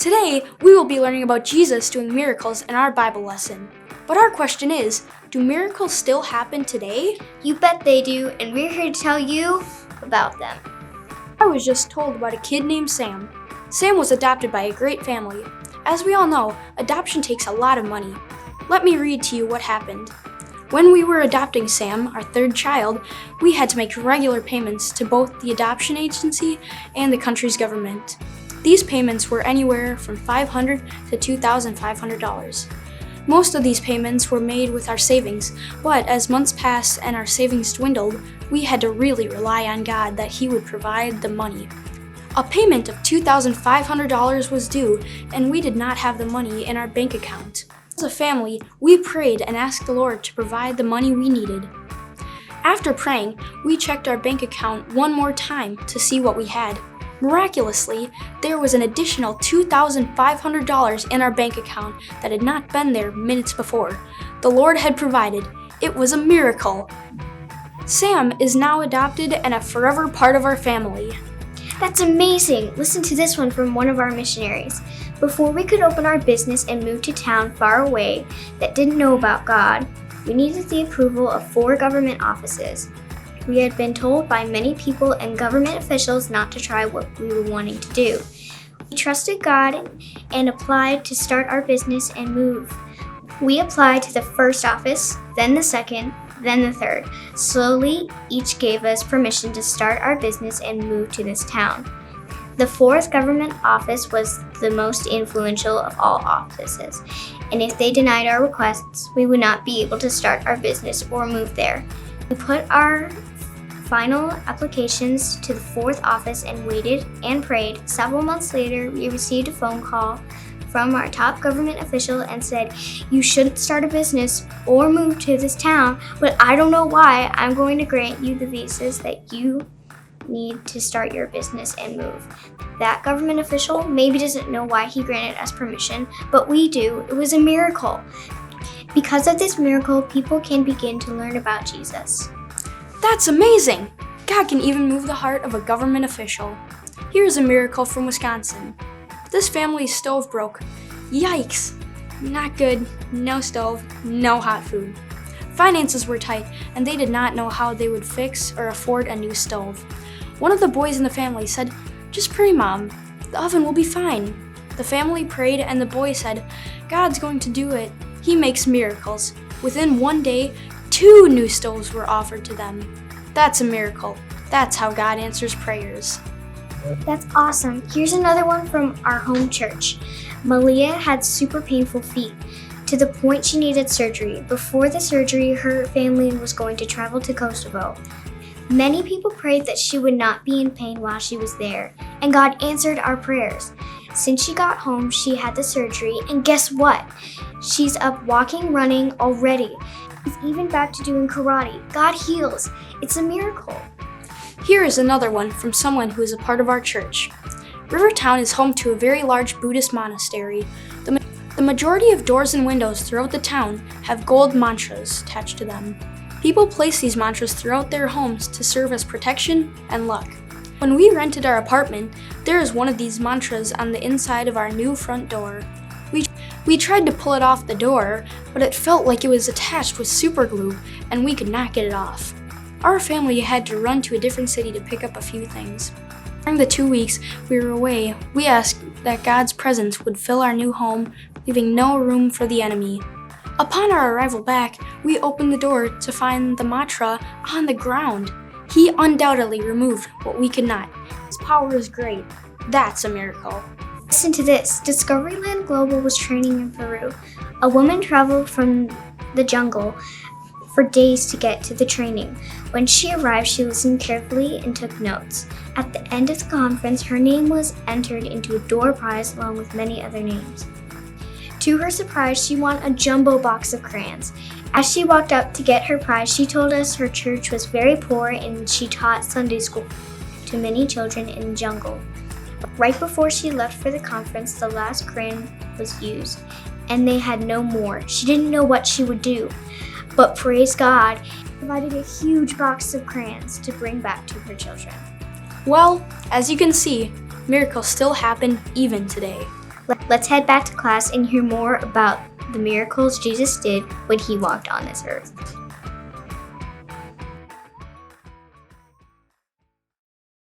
Today, we will be learning about Jesus doing miracles in our Bible lesson. But our question is, do miracles still happen today? You bet they do, and we're here to tell you about them. I was just told about a kid named Sam. Sam was adopted by a great family. As we all know, adoption takes a lot of money. Let me read to you what happened. When we were adopting Sam, our third child, we had to make regular payments to both the adoption agency and the country's government. These payments were anywhere from $500 to $2,500. Most of these payments were made with our savings, but as months passed and our savings dwindled, we had to really rely on God that He would provide the money. A payment of $2,500 was due, and we did not have the money in our bank account. As a family, we prayed and asked the Lord to provide the money we needed. After praying, we checked our bank account one more time to see what we had. Miraculously, there was an additional $2,500 in our bank account that had not been there minutes before. The Lord had provided. It was a miracle. Sam is now adopted and a forever part of our family. That's amazing! Listen to this one from one of our missionaries. Before we could open our business and move to town far away that didn't know about God, we needed the approval of 4 government offices. We had been told by many people and government officials not to try what we were wanting to do. We trusted God and applied to start our business and move. We applied to the first office, then the second, then the third. Slowly, each gave us permission to start our business and move to this town. The 4th government office was the most influential of all offices, and if they denied our requests, we would not be able to start our business or move there. We put our final applications to the 4th office and waited and prayed. Several months later, we received a phone call from our top government official and said, "You shouldn't start a business or move to this town, but I don't know why. I'm going to grant you the visas that you need to start your business and move." That government official maybe doesn't know why he granted us permission, but we do. It was a miracle. Because of this miracle, people can begin to learn about Jesus. That's amazing! God can even move the heart of a government official. Here's a miracle from Wisconsin. This family's stove broke. Yikes! Not good, no stove, no hot food. Finances were tight, and they did not know how they would fix or afford a new stove. One of the boys in the family said, "Just pray, Mom. The oven will be fine." The family prayed, and the boy said, "God's going to do it. He makes miracles." Within one day, 2 new stoves were offered to them. That's a miracle. That's how God answers prayers. That's awesome. Here's another one from our home church. Malia had super painful feet to the point she needed surgery. Before the surgery, her family was going to travel to Kosovo. Many people prayed that she would not be in pain while she was there, and God answered our prayers. Since she got home, she had the surgery, and guess what? She's up walking, running already. She's even back to doing karate. God heals. It's a miracle. Here is another one from someone who is a part of our church. Rivertown is home to a very large Buddhist monastery. The majority of doors and windows throughout the town have gold mantras attached to them. People place these mantras throughout their homes to serve as protection and luck. When we rented our apartment, there is one of these mantras on the inside of our new front door. We tried to pull it off the door, but it felt like it was attached with super glue, and we could not get it off. Our family had to run to a different city to pick up a few things. During the 2 weeks we were away, we asked that God's presence would fill our new home, leaving no room for the enemy. Upon our arrival back, we opened the door to find the mantra on the ground. He undoubtedly removed what we could not. His power is great. That's a miracle. Listen to this. Discoveryland Global was training in Peru. A woman traveled from the jungle for days to get to the training. When she arrived, she listened carefully and took notes. At the end of the conference, her name was entered into a door prize along with many other names. To her surprise, she won a jumbo box of crayons. As she walked up to get her prize, she told us her church was very poor and she taught Sunday school to many children in the jungle. Right before she left for the conference, the last crayon was used, and they had no more. She didn't know what she would do, but praise God, He provided a huge box of crayons to bring back to her children. Well, as you can see, miracles still happen even today. Let's head back to class and hear more about the miracles Jesus did when he walked on this earth.